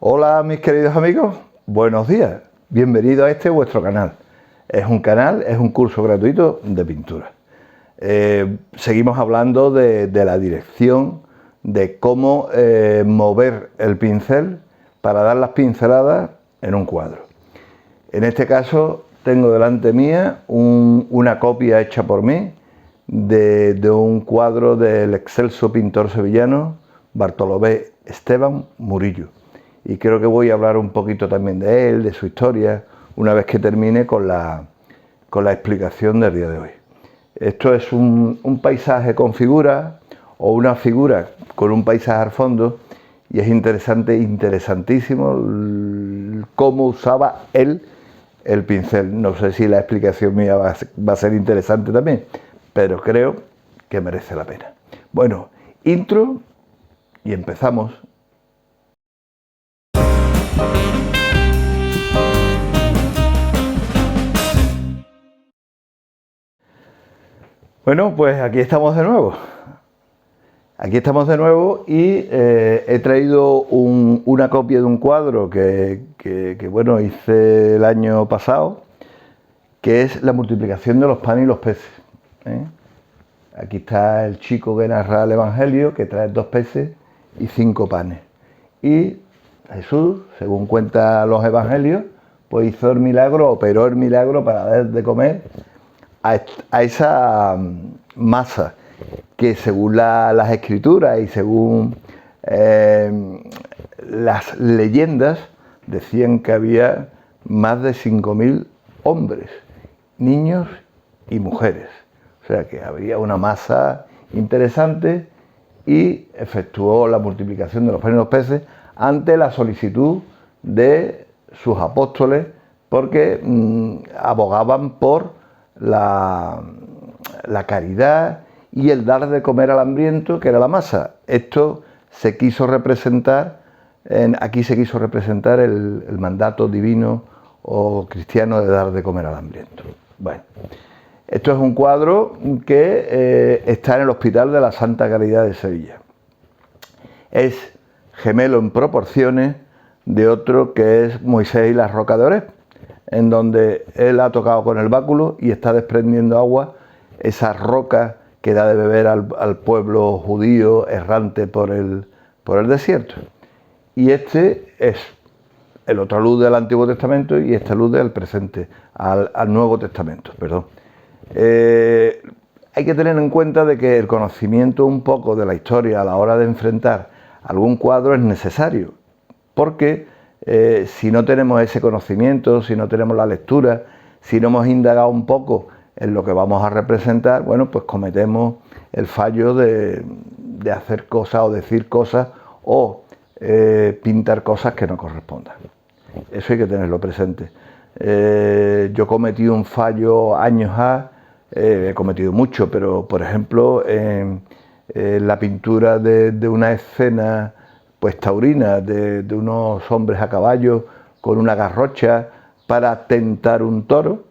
Hola mis queridos amigos, buenos días, bienvenidos a este vuestro canal. Es un canal, es un curso gratuito de pintura. Seguimos hablando de la dirección, de cómo mover el pincel para dar las pinceladas en un cuadro. En este caso tengo delante mía una copia hecha por mí de un cuadro del excelso pintor sevillano Bartolomé Esteban Murillo. Y creo que voy a hablar un poquito también de él, de su historia, una vez que termine con la explicación del día de hoy. Esto es un paisaje con figura o una figura con un paisaje al fondo, y es interesantísimo cómo usaba él el pincel. No sé si la explicación mía va a ser interesante también, pero creo que merece la pena. Bueno, intro y empezamos. Bueno, pues aquí estamos de nuevo. Aquí estamos de nuevo y he traído una copia de un cuadro que bueno, hice el año pasado, que es la multiplicación de los panes y los peces. Aquí está el chico que narra el Evangelio, que trae 2 peces y 5 panes. Y Jesús, según cuentan los Evangelios, pues hizo el milagro, operó el milagro para dar de comer a esa masa que, según las escrituras y según las leyendas, decían que había más de 5.000 hombres, niños y mujeres. O sea que había una masa interesante, y efectuó la multiplicación de los panes y los peces ante la solicitud de sus apóstoles, porque abogaban por la caridad y el dar de comer al hambriento, que era la masa. Esto se quiso representar, aquí se quiso representar el mandato divino o cristiano de dar de comer al hambriento. Bueno, esto es un cuadro que está en el Hospital de la Santa Caridad de Sevilla. Es gemelo en proporciones de otro que es Moisés y la roca de Oreb, en donde él ha tocado con el báculo y está desprendiendo agua, esa roca que da de beber al pueblo judío errante por el desierto. Y este es el otra luz del Antiguo Testamento y esta luz del presente, al Nuevo Testamento, perdón. Hay que tener en cuenta de que el conocimiento un poco de la historia a la hora de enfrentar algún cuadro es necesario, porque si no tenemos ese conocimiento, si no tenemos la lectura, si no hemos indagado un poco en lo que vamos a representar, bueno, pues cometemos el fallo de hacer cosas o decir cosas o pintar cosas que no correspondan. Eso hay que tenerlo presente. Yo cometí un fallo años he cometido mucho, pero por ejemplo en la pintura de una escena pues taurina, de unos hombres a caballo con una garrocha para tentar un toro,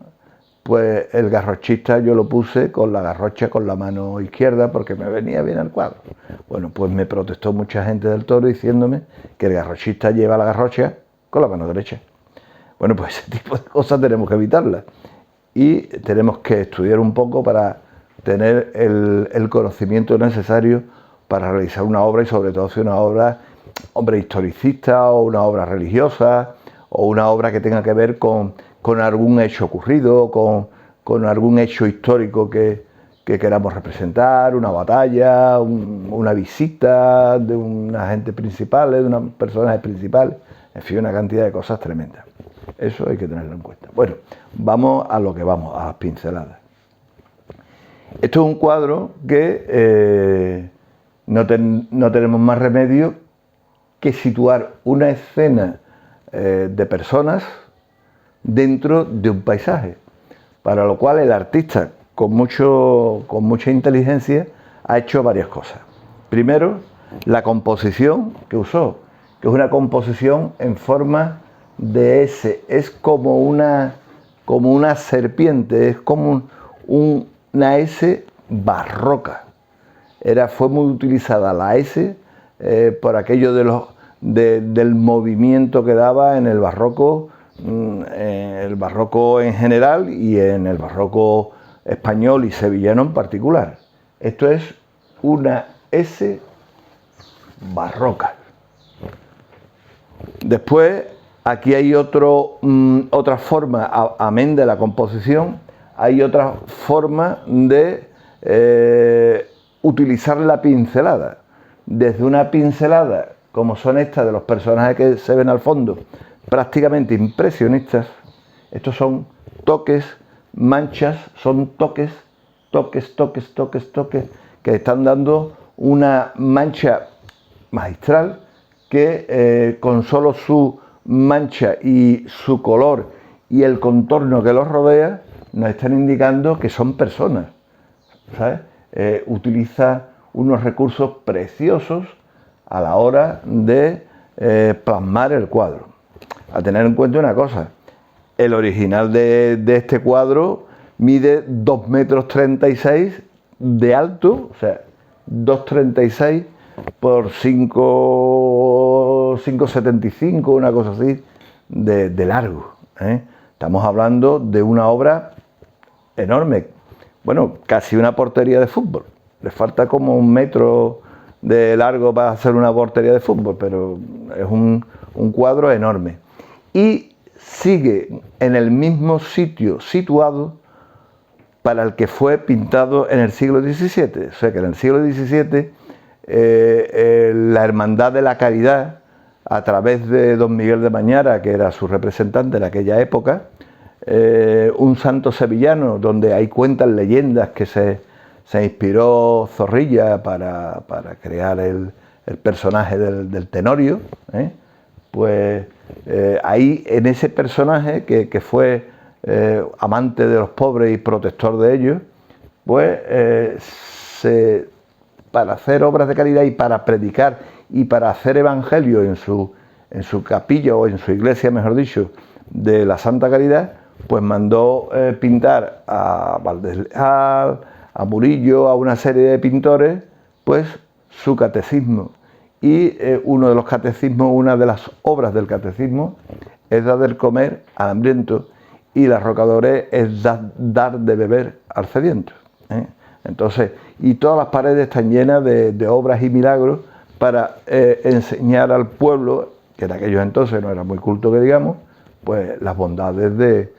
pues el garrochista yo lo puse con la garrocha con la mano izquierda porque me venía bien al cuadro. Bueno, pues me protestó mucha gente del toro diciéndome que el garrochista lleva la garrocha con la mano derecha. Bueno, pues ese tipo de cosas tenemos que evitarlas y tenemos que estudiar un poco para tener el conocimiento necesario para realizar una obra, y sobre todo si una obra historicista o una obra religiosa o una obra que tenga que ver con algún hecho ocurrido, con algún hecho histórico que queramos representar, una batalla, una visita de un agente principal, de unos personajes principales, en fin, una cantidad de cosas tremendas. Eso hay que tenerlo en cuenta. Bueno, vamos a lo que vamos, a las pinceladas. Esto es un cuadro que no tenemos más remedio que situar una escena de personas dentro de un paisaje, para lo cual el artista, con mucha inteligencia, ha hecho varias cosas. Primero, la composición que usó, que es una composición en forma de S, es como una serpiente, es como una S barroca. Fue muy utilizada la S por aquello del movimiento que daba en el barroco en general y en el barroco español y sevillano en particular. Esto es una S barroca. Después, aquí hay otra forma, amén de la composición, hay otra forma de utilizar la pincelada. Desde una pincelada, como son estas de los personajes que se ven al fondo, prácticamente impresionistas, estos son toques, manchas, son toques, que están dando una mancha magistral que con solo su mancha y su color y el contorno que los rodea nos están indicando que son personas, ¿sabes? Utiliza unos recursos preciosos a la hora de plasmar el cuadro. A tener en cuenta una cosa, el original de este cuadro mide 2,36 m de alto, o sea, 2,36 por 5,75, una cosa así, de largo, ¿eh? Estamos hablando de una obra enorme, bueno, casi una portería de fútbol. Le falta como 1 metro de largo para hacer una portería de fútbol, pero es un cuadro enorme. Y sigue en el mismo sitio situado para el que fue pintado en el siglo XVII. O sea que en el siglo XVII la Hermandad de la Caridad, a través de don Miguel de Mañara, que era su representante en aquella época, un santo sevillano, donde hay cuentan leyendas que se inspiró Zorrilla para crear el personaje del Tenorio, pues ahí en ese personaje que fue amante de los pobres y protector de ellos, pues para hacer obras de caridad y para predicar y para hacer evangelio en su capilla o en su iglesia, mejor dicho, de la Santa Caridad, pues mandó pintar a Valdés Leal, a Murillo, a una serie de pintores, pues su catecismo. Y uno de los catecismos, una de las obras del catecismo, es dar de comer al hambriento, y la Rocadores es dar de beber al sediento, ¿eh? Entonces, y todas las paredes están llenas de obras y milagros para enseñar al pueblo, que en aquellos entonces no era muy culto que digamos, pues las bondades del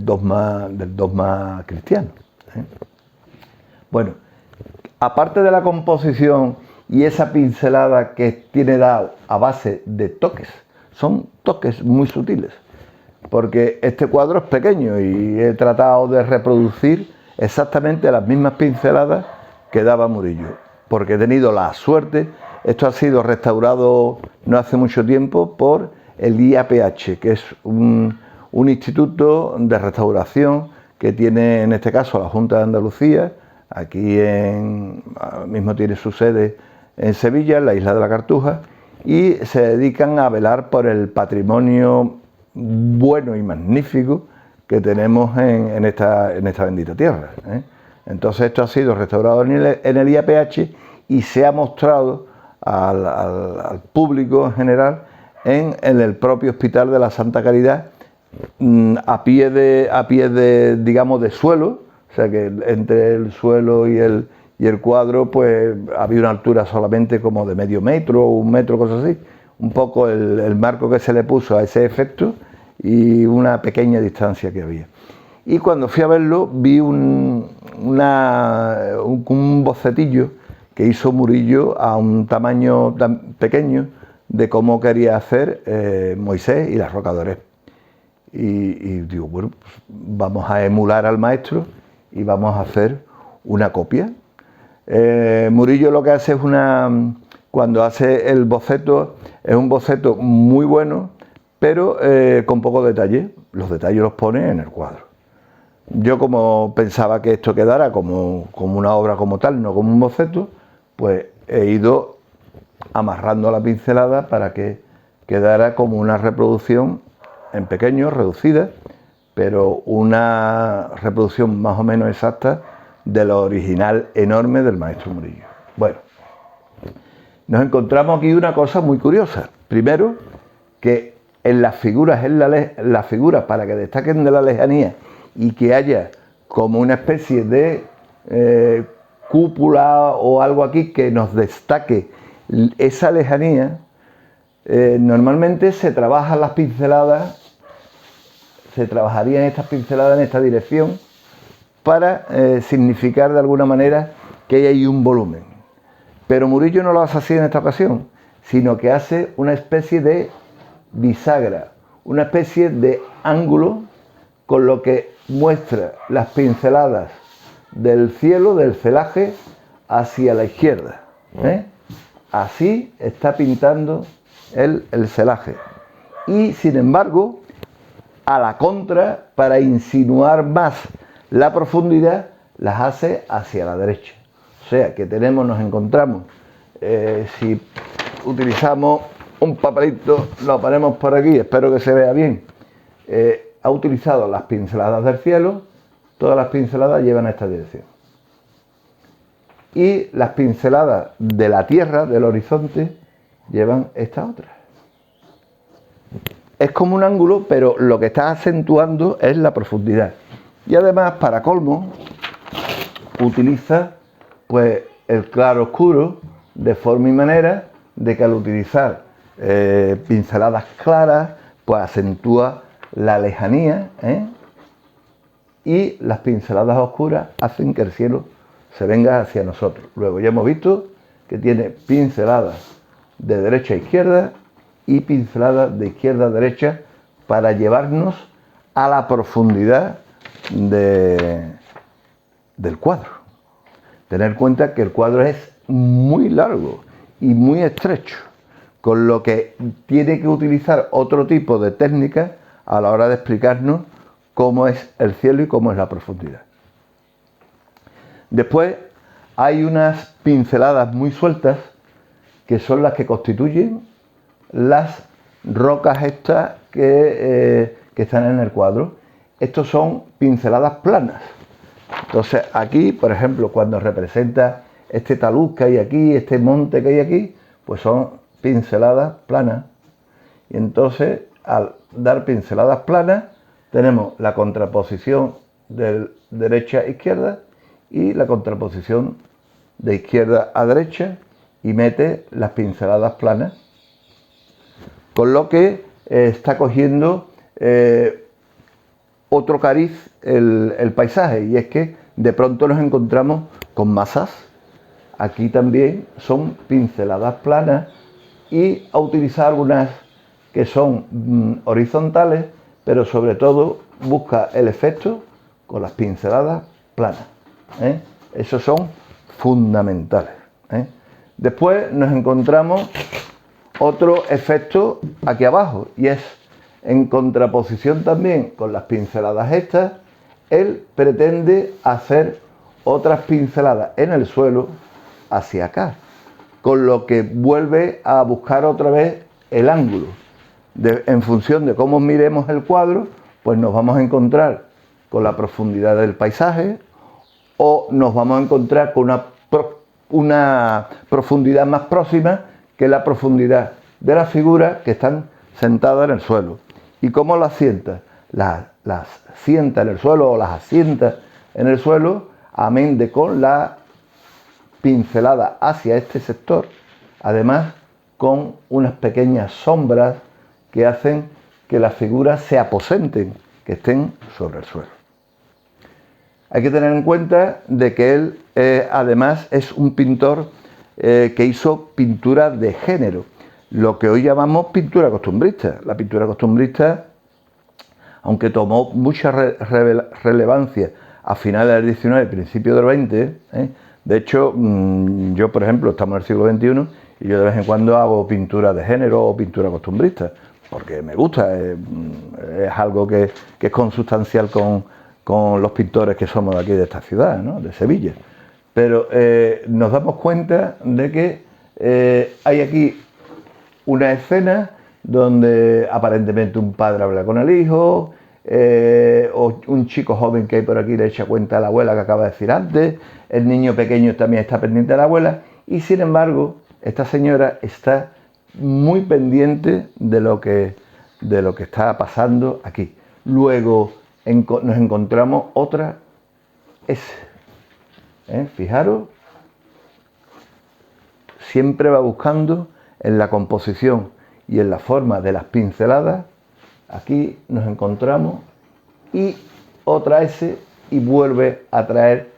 dogma cristiano, ¿eh? Bueno, aparte de la composición y esa pincelada que tiene dado a base de toques, son toques muy sutiles, porque este cuadro es pequeño y he tratado de reproducir exactamente las mismas pinceladas que daba Murillo, porque he tenido la suerte, esto ha sido restaurado no hace mucho tiempo por el IAPH, que es un instituto de restauración que tiene en este caso la Junta de Andalucía, aquí mismo tiene su sede en Sevilla, en la isla de la Cartuja, y se dedican a velar por el patrimonio bueno y magnífico que tenemos en esta bendita tierra, ¿eh? Entonces esto ha sido restaurado en el IAPH y se ha mostrado al público en general en el propio Hospital de la Santa Caridad, a pie de digamos de suelo, o sea que entre el suelo y el cuadro pues había una altura solamente como de medio metro o 1 metro, cosas así, un poco el marco que se le puso a ese efecto y una pequeña distancia que había. Y cuando fui a verlo vi un bocetillo que hizo Murillo a un tamaño tan pequeño de cómo quería hacer Moisés y las Rocadores. Y digo, bueno, pues vamos a emular al maestro y vamos a hacer una copia. Murillo lo que hace es cuando hace el boceto, es un boceto muy bueno, pero con poco detalle. Los detalles los pone en el cuadro. Yo, como pensaba que esto quedara como una obra como tal, no como un boceto, pues he ido amarrando la pincelada para que quedara como una reproducción en pequeño, reducida, pero una reproducción más o menos exacta de lo original enorme del maestro Murillo. Bueno, nos encontramos aquí una cosa muy curiosa. Primero, que en las figuras, las figuras para que destaquen de la lejanía y que haya como una especie de cúpula o algo aquí que nos destaque esa lejanía, normalmente se trabajan las pinceladas, se trabajarían estas pinceladas en esta dirección para significar de alguna manera que hay ahí un volumen. Pero Murillo no lo hace así en esta ocasión, sino que hace una especie de bisagra, una especie de ángulo, con lo que muestra las pinceladas del cielo, del celaje, hacia la izquierda. Así está pintando el celaje. Y sin embargo, a la contra, para insinuar más la profundidad, las hace hacia la derecha. O sea que nos encontramos, si utilizamos un papelito, lo ponemos por aquí, espero que se vea bien. Ha utilizado las pinceladas del cielo, todas las pinceladas llevan a esta dirección. Y las pinceladas de la tierra, del horizonte, llevan esta otra. Es como un ángulo, pero lo que está acentuando es la profundidad. Y además, para colmo, utiliza pues el claro oscuro de forma y manera de que al utilizar pinceladas claras, pues acentúa la lejanía, y las pinceladas oscuras hacen que el cielo se venga hacia nosotros. Luego ya hemos visto que tiene pinceladas de derecha a izquierda y pinceladas de izquierda a derecha para llevarnos a la profundidad del cuadro. Tener en cuenta que el cuadro es muy largo y muy estrecho, con lo que tiene que utilizar otro tipo de técnica a la hora de explicarnos cómo es el cielo y cómo es la profundidad. Después hay unas pinceladas muy sueltas que son las que constituyen las rocas estas que están en el cuadro. Estos son pinceladas planas. Entonces aquí, por ejemplo, cuando representa este talud que hay aquí, este monte que hay aquí, pues son pinceladas planas. Y entonces, al dar pinceladas planas, tenemos la contraposición de derecha a izquierda y la contraposición de izquierda a derecha, y mete las pinceladas planas, con lo que está cogiendo otro cariz el paisaje, y es que de pronto nos encontramos con masas. Aquí también son pinceladas planas, y ha utilizado algunas que son horizontales, pero sobre todo busca el efecto con las pinceladas planas. Esos son fundamentales. Después nos encontramos otro efecto aquí abajo, y es en contraposición también con las pinceladas estas, él pretende hacer otras pinceladas en el suelo hacia acá, con lo que vuelve a buscar otra vez el ángulo. En función de cómo miremos el cuadro, pues nos vamos a encontrar con la profundidad del paisaje, o nos vamos a encontrar con una profundidad más próxima, que la profundidad de las figuras que están sentadas en el suelo. ¿Y cómo las sienta? Las sienta en el suelo, o las asienta en el suelo, amén de con la pincelada hacia este sector, además con unas pequeñas sombras que hacen que las figuras se aposenten, que estén sobre el suelo. Hay que tener en cuenta de que él además es un pintor que hizo pintura de género, lo que hoy llamamos pintura costumbrista. La pintura costumbrista, aunque tomó mucha relevancia a finales del XIX y principios del XX, de hecho, yo por ejemplo, estamos en el siglo XXI y yo de vez en cuando hago pintura de género o pintura costumbrista, porque me gusta, es algo que es consustancial con los pintores que somos de aquí, de esta ciudad, ¿no?, de Sevilla. Pero nos damos cuenta de que hay aquí una escena donde aparentemente un padre habla con el hijo, o un chico joven que hay por aquí le echa cuenta a la abuela que acaba de decir antes, el niño pequeño también está pendiente de la abuela, y sin embargo esta señora está muy pendiente de lo que está pasando aquí. Luego nos encontramos otra S. Fijaros, siempre va buscando en la composición y en la forma de las pinceladas. Aquí nos encontramos y otra S y vuelve a traer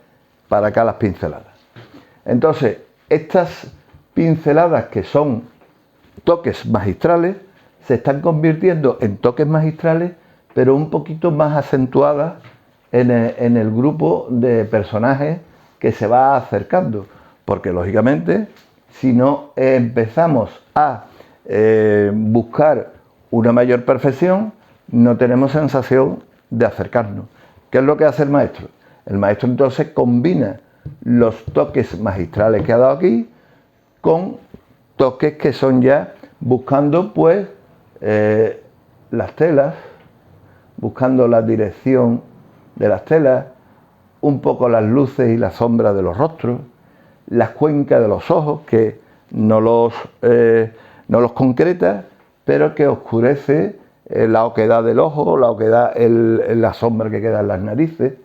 para acá las pinceladas. Entonces, estas pinceladas que son toques magistrales se están convirtiendo en toques magistrales, pero un poquito más acentuadas en el grupo de personajes que se va acercando, porque lógicamente si no empezamos a buscar una mayor perfección, no tenemos sensación de acercarnos. ¿Qué es lo que hace el maestro? El maestro entonces combina los toques magistrales que ha dado aquí con toques que son ya buscando pues las telas, buscando la dirección de las telas, un poco las luces y las sombras de los rostros, las cuencas de los ojos que no los concreta, pero que oscurece la oquedad del ojo, la oquedad, la sombra que queda en las narices,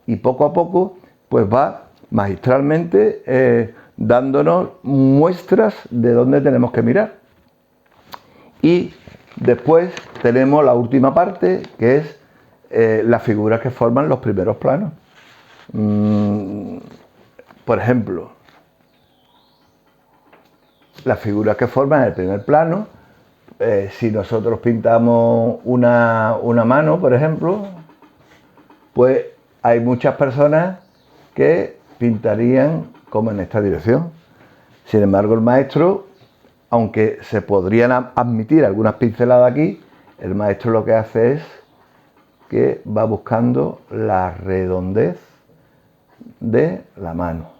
y poco a poco pues va magistralmente dándonos muestras de dónde tenemos que mirar. Y después tenemos la última parte, que es las figuras que forman los primeros planos. Por ejemplo, las figuras que forman el primer plano, si nosotros pintamos una mano, por ejemplo, pues hay muchas personas que pintarían como en esta dirección. Sin embargo, el maestro, aunque se podrían admitir algunas pinceladas aquí, el maestro lo que hace es que va buscando la redondez de la mano.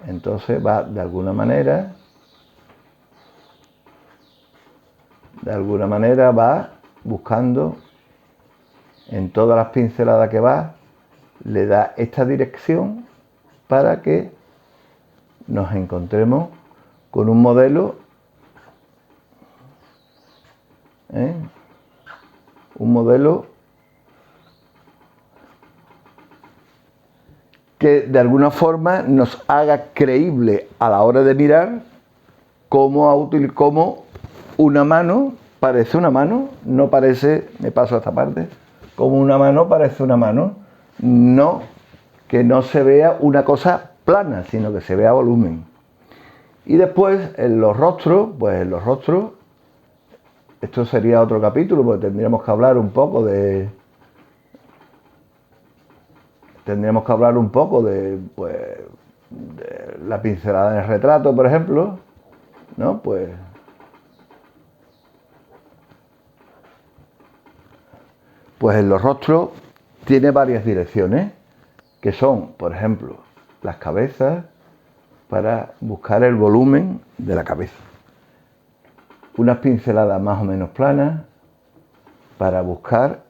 Entonces va de alguna manera va buscando en todas las pinceladas que va, le da esta dirección para que nos encontremos con un modelo, que de alguna forma nos haga creíble a la hora de mirar cómo una mano parece una mano, no parece, me paso a esta parte, como una mano parece una mano, no, que no se vea una cosa plana, sino que se vea volumen. Y después en los rostros, pues en los rostros, esto sería otro capítulo, porque tendríamos que hablar un poco de pues, de la pincelada en el retrato, por ejemplo, ¿no? Pues en los rostros tiene varias direcciones, que son, por ejemplo, las cabezas, para buscar el volumen de la cabeza. Unas pinceladas más o menos planas para buscar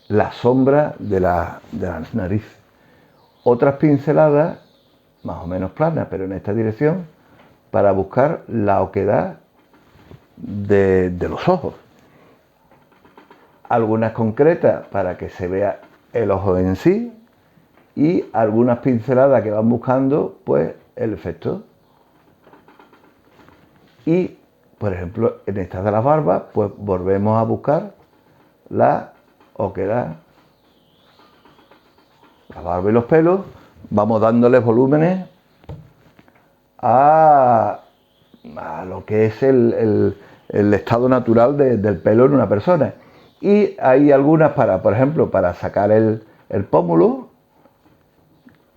la sombra de las narices. Otras pinceladas más o menos planas, pero en esta dirección, para buscar la oquedad de los ojos. Algunas concretas para que se vea el ojo en sí, y algunas pinceladas que van buscando pues el efecto. Y por ejemplo en estas de las barbas pues volvemos a buscar la oquedad, la barba y los pelos, vamos dándoles volúmenes a lo que es el estado natural del pelo en una persona. Y hay algunas por ejemplo, para sacar el pómulo,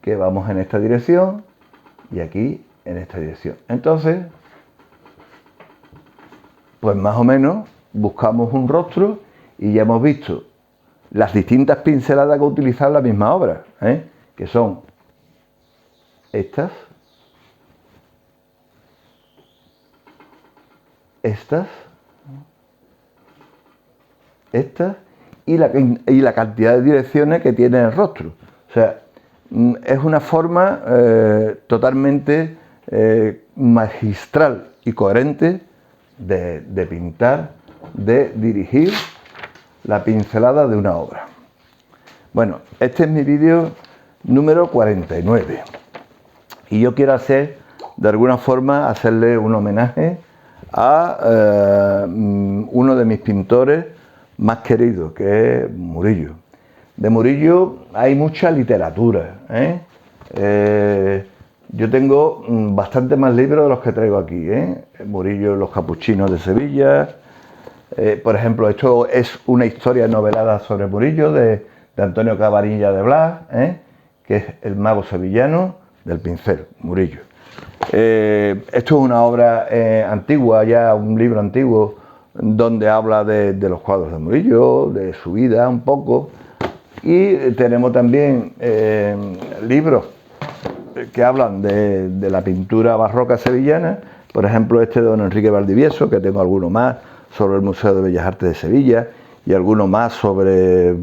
que vamos en esta dirección y aquí en esta dirección. Entonces, pues más o menos buscamos un rostro y ya hemos visto las distintas pinceladas que utilizar en la misma obra, que son estas, y la cantidad de direcciones que tiene el rostro. O sea, es una forma totalmente magistral y coherente de pintar, de dirigir la pincelada de una obra. Bueno, este es mi vídeo número 49 y yo quiero de alguna forma hacerle un homenaje a uno de mis pintores más queridos, que es Murillo. De Murillo hay mucha literatura, yo tengo bastante más libros de los que traigo aquí, Murillo, Los Capuchinos de Sevilla, por ejemplo, esto es una historia novelada sobre Murillo de Antonio Cabanillas de Blas, que es el mago sevillano del pincel, Murillo. Esto es una obra antigua, ya un libro antiguo, donde habla de los cuadros de Murillo, de su vida un poco, y tenemos también libros que hablan de la pintura barroca sevillana, por ejemplo este de don Enrique Valdivieso, que tengo alguno más sobre el Museo de Bellas Artes de Sevilla, y alguno más sobre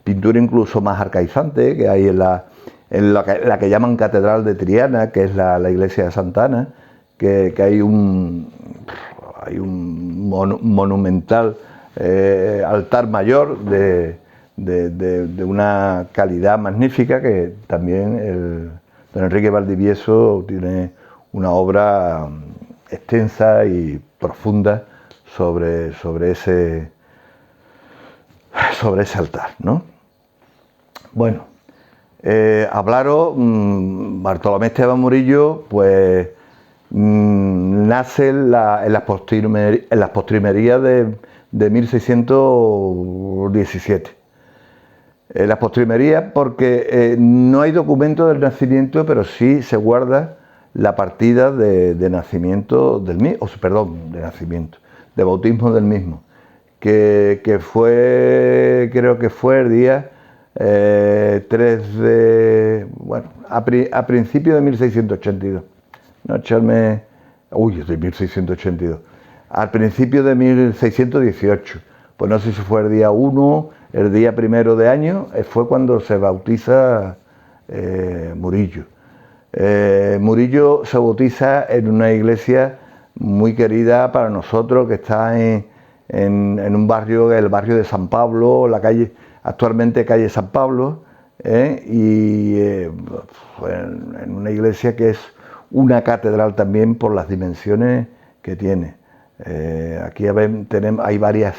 pintura incluso más arcaizante, que hay en la que llaman Catedral de Triana, que es la iglesia de Santa Ana, que hay un monumental altar mayor de una calidad magnífica, que también don Enrique Valdivieso tiene una obra extensa y profunda sobre ese altar, ¿no? Bueno, hablaros, Bartolomé Esteban Murillo, pues nace en las postrimerías de 1617. Las postrimerías porque no hay documento del nacimiento, pero sí se guarda la partida de nacimiento del mismo, de bautismo del mismo, que fue, creo que fue el día 3 de, bueno, a principios de 1682, no echarme, de 1682, al principio de 1618, pues no sé si fue el día 1, el día 1 de año, fue cuando se bautiza Murillo. Murillo se bautiza en una iglesia muy querida para nosotros, que está en un barrio, el barrio de San Pablo, actualmente calle San Pablo, y en una iglesia que es una catedral también por las dimensiones que tiene. Aquí hay varias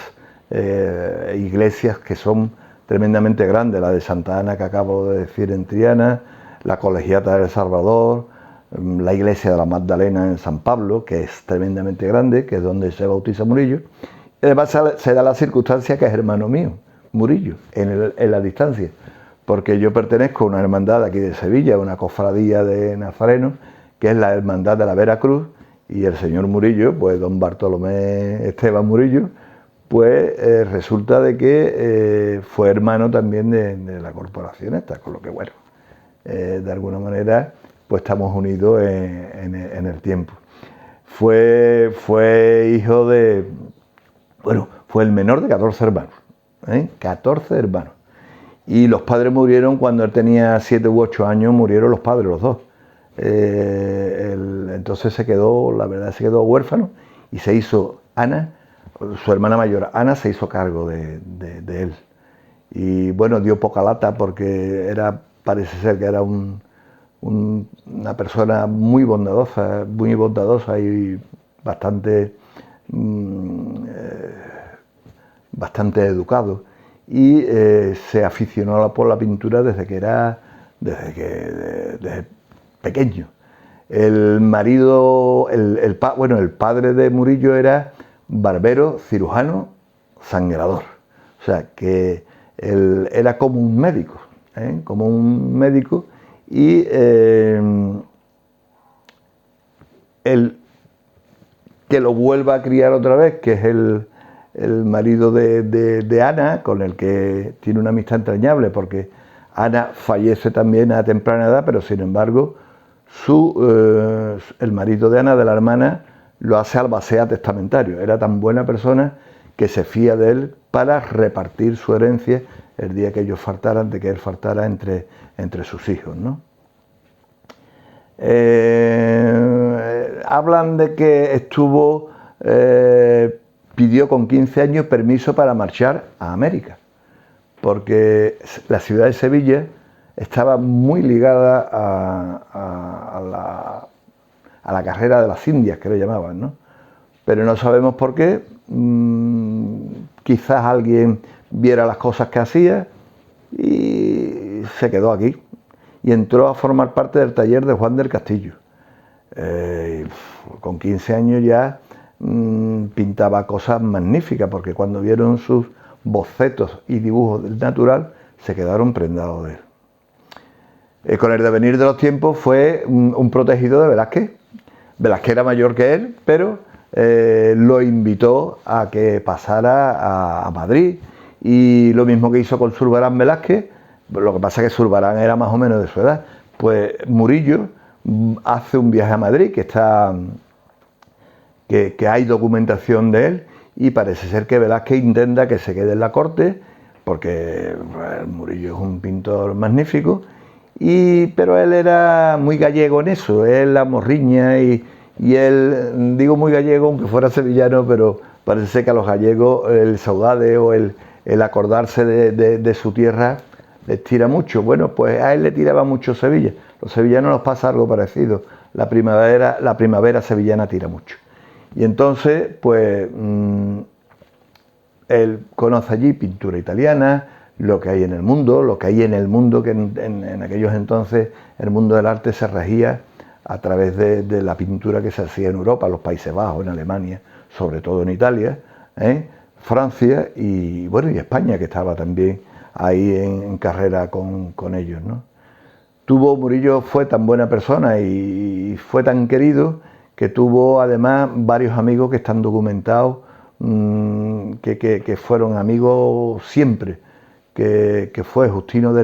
iglesias que son tremendamente grandes, la de Santa Ana que acabo de decir en Triana, la Colegiata del Salvador, la iglesia de la Magdalena en San Pablo, que es tremendamente grande, que es donde se bautiza Murillo. Y además se da la circunstancia que es hermano mío, Murillo, en la distancia, porque yo pertenezco a una hermandad aquí de Sevilla, una cofradía de nazarenos, que es la Hermandad de la Veracruz, y el señor Murillo, pues don Bartolomé Esteban Murillo, pues resulta de que fue hermano también de la corporación esta, con lo que bueno, de alguna manera pues estamos unidos en el tiempo. Fue hijo de, bueno, fue el menor de 14 hermanos, 14 hermanos. Y los padres murieron cuando él tenía 7 u 8 años, murieron los padres, los dos. Entonces se quedó huérfano y se hizo Ana, su hermana mayor, Ana, se hizo cargo de él. Y bueno, dio poca lata porque parece ser que era una persona muy bondadosa y bastante educado. Y se aficionó por la pintura desde pequeño. El marido, el padre de Murillo era barbero, cirujano, sangrador. O sea, que él era como un médico, y el que lo vuelva a criar otra vez, que es el marido de Ana, con el que tiene una amistad entrañable, porque Ana fallece también a temprana edad, pero sin embargo el marido de Ana, de la hermana, lo hace albacea testamentario. Era tan buena persona que se fía de él para repartir su herencia el día que ellos faltaran, de que él faltara entre sus hijos, ¿no? Hablan de que pidió con 15 años permiso para marchar a América, porque la ciudad de Sevilla estaba muy ligada a la carrera de las Indias, que le llamaban, ¿no? Pero no sabemos por qué. Quizás alguien viera las cosas que hacía y se quedó aquí y entró a formar parte del taller de Juan del Castillo. Con 15 años ya pintaba cosas magníficas, porque cuando vieron sus bocetos y dibujos del natural se quedaron prendados de él. Con el devenir de los tiempos fue un protegido de Velázquez. Velázquez era mayor que él, pero lo invitó a que pasara a Madrid, y lo mismo que hizo con Zurbarán Velázquez. Lo que pasa es que Zurbarán era más o menos de su edad. Pues Murillo hace un viaje a Madrid, que hay documentación de él, y parece ser que Velázquez intenta que se quede en la corte, porque Murillo es un pintor magnífico, pero él era muy gallego en eso, él la morriña, y él, digo muy gallego aunque fuera sevillano, pero parece ser que a los gallegos el saudade o el acordarse de su tierra les tira mucho. Bueno, pues a él le tiraba mucho Sevilla. Los sevillanos nos pasa algo parecido. La primavera sevillana tira mucho. Y entonces, pues, él conoce allí pintura italiana, lo que hay en el mundo, que en aquellos entonces el mundo del arte se regía a través de la pintura que se hacía en Europa, en los Países Bajos, en Alemania, sobre todo en Italia, Francia y España, que estaba también ahí en carrera con ellos, ¿no? Murillo fue tan buena persona y fue tan querido que tuvo además varios amigos que están documentados, que fueron amigos siempre, que fue Justino de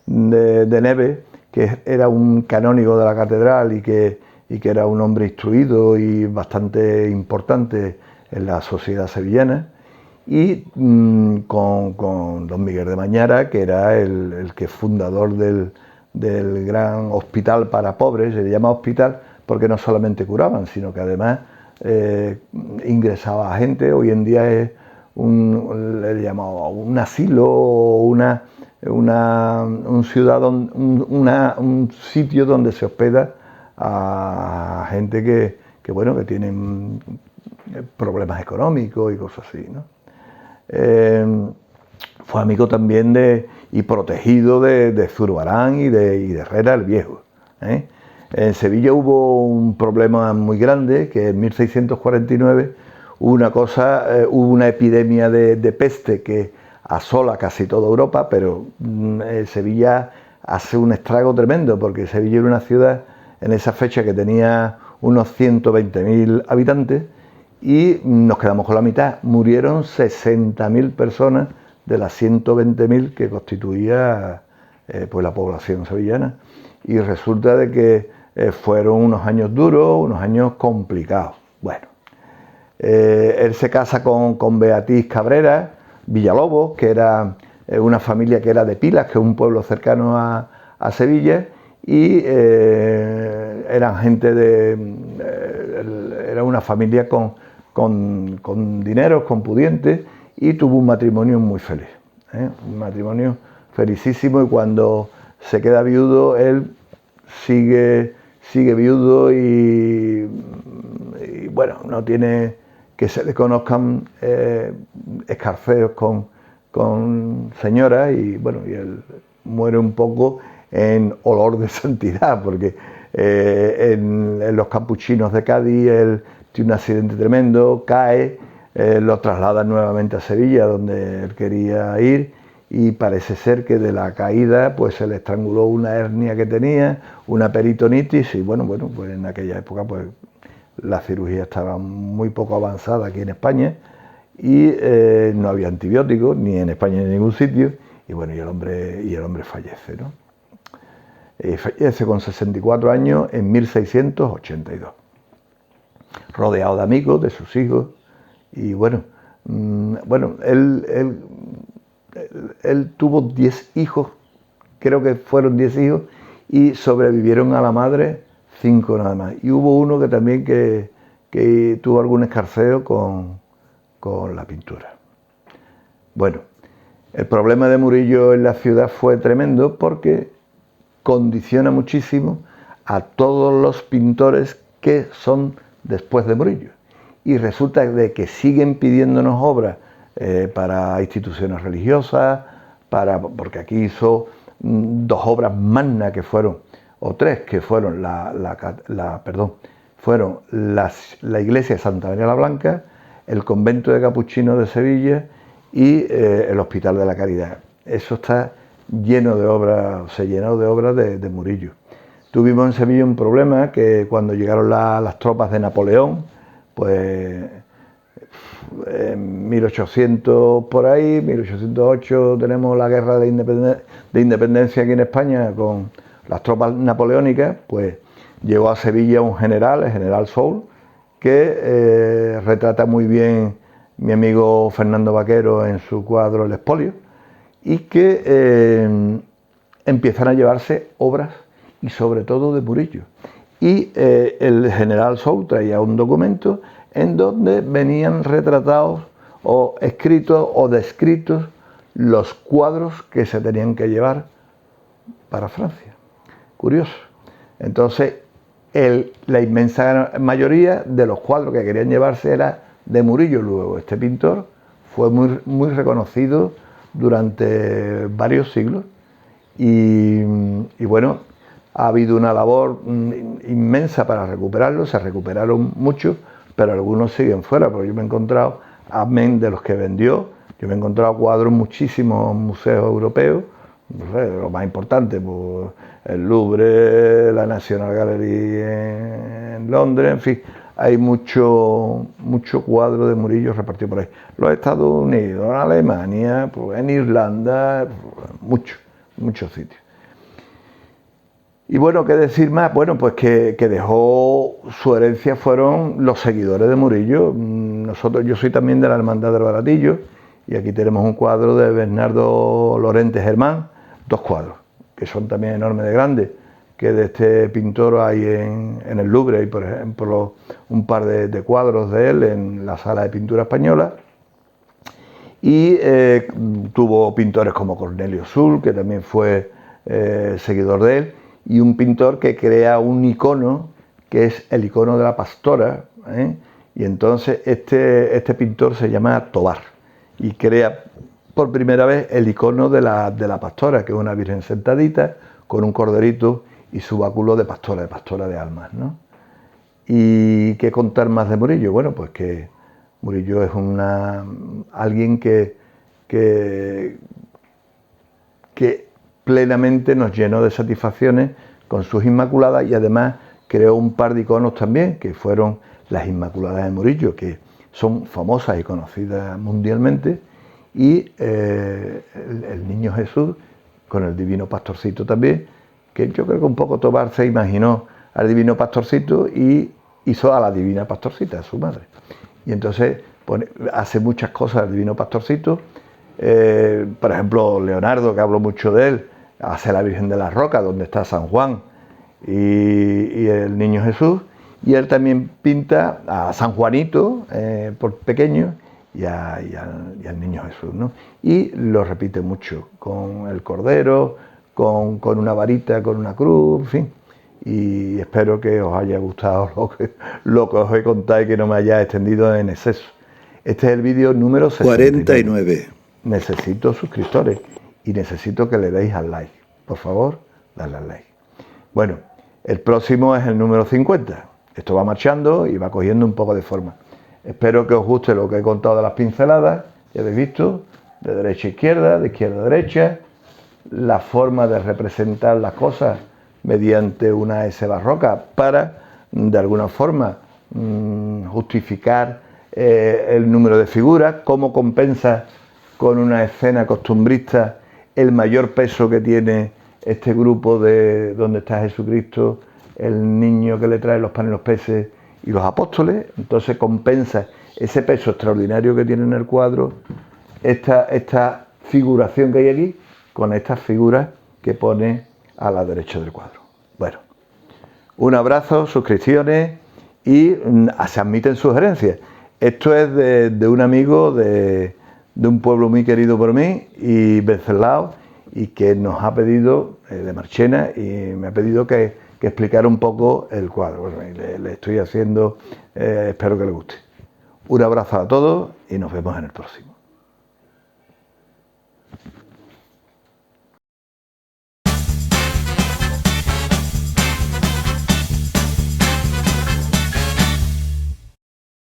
Neves, que era un canónigo de la catedral y que era un hombre instruido y bastante importante en la sociedad sevillana, y con don Miguel de Mañara, que era el que fundador del gran hospital para pobres. Se le llama hospital porque no solamente curaban, sino que además ingresaba a gente. Hoy en día es le llamaba un asilo o un sitio donde se hospeda a gente que tienen problemas económicos y cosas así, ¿no? Fue amigo también y protegido de Zurbarán y de Herrera el Viejo, ¿eh? En Sevilla hubo un problema muy grande, que en 1649 hubo una epidemia de peste que asola casi toda Europa, pero Sevilla hace un estrago tremendo, porque Sevilla era una ciudad en esa fecha que tenía unos 120.000 habitantes, y nos quedamos con la mitad. Murieron 60.000 personas de las 120.000 que constituía pues la población sevillana, y resulta de que fueron unos años duros, unos años complicados. Bueno, él se casa con Beatriz Cabrera Villalobos, que era una familia que era de Pilas, que es un pueblo cercano a Sevilla, y eran gente era una familia con dineros, con pudientes, y tuvo un matrimonio muy feliz, un matrimonio felicísimo, y cuando se queda viudo, él sigue viudo y bueno, no tiene que se le conozcan escarceos con señoras, y bueno, y él muere un poco en olor de santidad, porque en los capuchinos de Cádiz él tiene un accidente tremendo, cae, lo trasladan nuevamente a Sevilla, donde él quería ir, y parece ser que de la caída pues se le estranguló una hernia que tenía, una peritonitis, y bueno, pues en aquella época pues la cirugía estaba muy poco avanzada aquí en España, y no había antibióticos ni en España ni en ningún sitio, y bueno, y el hombre fallece, ¿no? Fallece con 64 años en 1682, rodeado de amigos, de sus hijos, y bueno, Bueno, él tuvo 10 hijos, creo que fueron 10 hijos, y sobrevivieron a la madre 5 nada más. Y hubo uno que también que tuvo algún escarceo con la pintura. Bueno, el problema de Murillo en la ciudad fue tremendo porque condiciona muchísimo a todos los pintores que son después de Murillo. Y resulta de que siguen pidiéndonos obras para instituciones religiosas, porque aquí hizo 2 obras magnas que fueron, o 3 que fueron fueron la iglesia de Santa María la Blanca, el convento de Capuchinos de Sevilla y el Hospital de la Caridad. Eso está lleno de obras, se llenó de obras de Murillo. Tuvimos en Sevilla un problema que cuando llegaron las tropas de Napoleón, pues en 1800 por ahí, 1808 tenemos la guerra de independencia aquí en España con las tropas napoleónicas, pues llegó a Sevilla un general, el general Soult, que retrata muy bien mi amigo Fernando Vaquero en su cuadro El Expolio, y que empiezan a llevarse obras y sobre todo de Murillo. Y el general Soult traía un documento en donde venían retratados o escritos o descritos los cuadros que se tenían que llevar para Francia. Curioso. Entonces, la inmensa mayoría de los cuadros que querían llevarse era de Murillo. Luego, este pintor fue muy reconocido durante varios siglos y bueno, ha habido una labor inmensa para recuperarlo, se recuperaron muchos, pero algunos siguen fuera, porque yo me he encontrado, amén de los que vendió, yo me he encontrado cuadros en muchísimos museos europeos, no sé, lo más importante, pues, el Louvre, la National Gallery en Londres, en fin, hay mucho cuadro de Murillo repartido por ahí. Los Estados Unidos, en Alemania, pues, en Irlanda, muchos sitios. Y bueno, ¿qué decir más? Bueno, pues que dejó su herencia fueron los seguidores de Murillo. Yo soy también de la Hermandad del Baratillo y aquí tenemos un cuadro de Bernardo Lorente Germán, 2 cuadros, que son también enormes de grandes, que de este pintor hay en el Louvre, hay por ejemplo un par de cuadros de él en la Sala de Pintura Española. Y tuvo pintores como Cornelio Sull, que también fue seguidor de él, y un pintor que crea un icono que es el icono de la pastora, y entonces este pintor se llama Tobar y crea por primera vez el icono de la pastora, que es una virgen sentadita con un corderito y su báculo de pastora de almas, ¿no? ¿Y qué contar más de Murillo? Bueno, pues que Murillo es alguien que plenamente nos llenó de satisfacciones con sus Inmaculadas y además creó un par de iconos también, que fueron las Inmaculadas de Murillo, que son famosas y conocidas mundialmente, y el Niño Jesús con el Divino Pastorcito también, que yo creo que un poco Tobar se imaginó al Divino Pastorcito y hizo a la Divina Pastorcita, a su madre. Y entonces hace muchas cosas el Divino Pastorcito. Por ejemplo, Leonardo, que hablo mucho de él, hace la Virgen de las Rocas, donde está San Juan y el Niño Jesús, y él también pinta a San Juanito por pequeño y al Niño Jesús, ¿no? Y lo repite mucho, con el Cordero, con una varita, con una cruz, en fin. Y espero que os haya gustado lo que os he contado y que no me haya extendido en exceso. Este es el vídeo número 49. Necesito suscriptores y necesito que le deis al like. Por favor, dale al like. Bueno, el próximo es el número 50. Esto va marchando y va cogiendo un poco de forma. Espero que os guste lo que he contado de las pinceladas. Ya habéis visto, de derecha a izquierda, de izquierda a derecha, la forma de representar las cosas mediante una S barroca para, de alguna forma, justificar el número de figuras, cómo compensa con una escena costumbrista el mayor peso que tiene este grupo de donde está Jesucristo, el niño que le trae los panes y los peces y los apóstoles. Entonces compensa ese peso extraordinario que tiene en el cuadro, esta figuración que hay aquí, con estas figuras que pone a la derecha del cuadro. Bueno, un abrazo, suscripciones y se admiten sugerencias. Esto es de un amigo de un pueblo muy querido por mí, y Venceslao, y que nos ha pedido, de Marchena, y me ha pedido que explicara un poco el cuadro. Bueno, le estoy haciendo, espero que le guste. Un abrazo a todos y nos vemos en el próximo.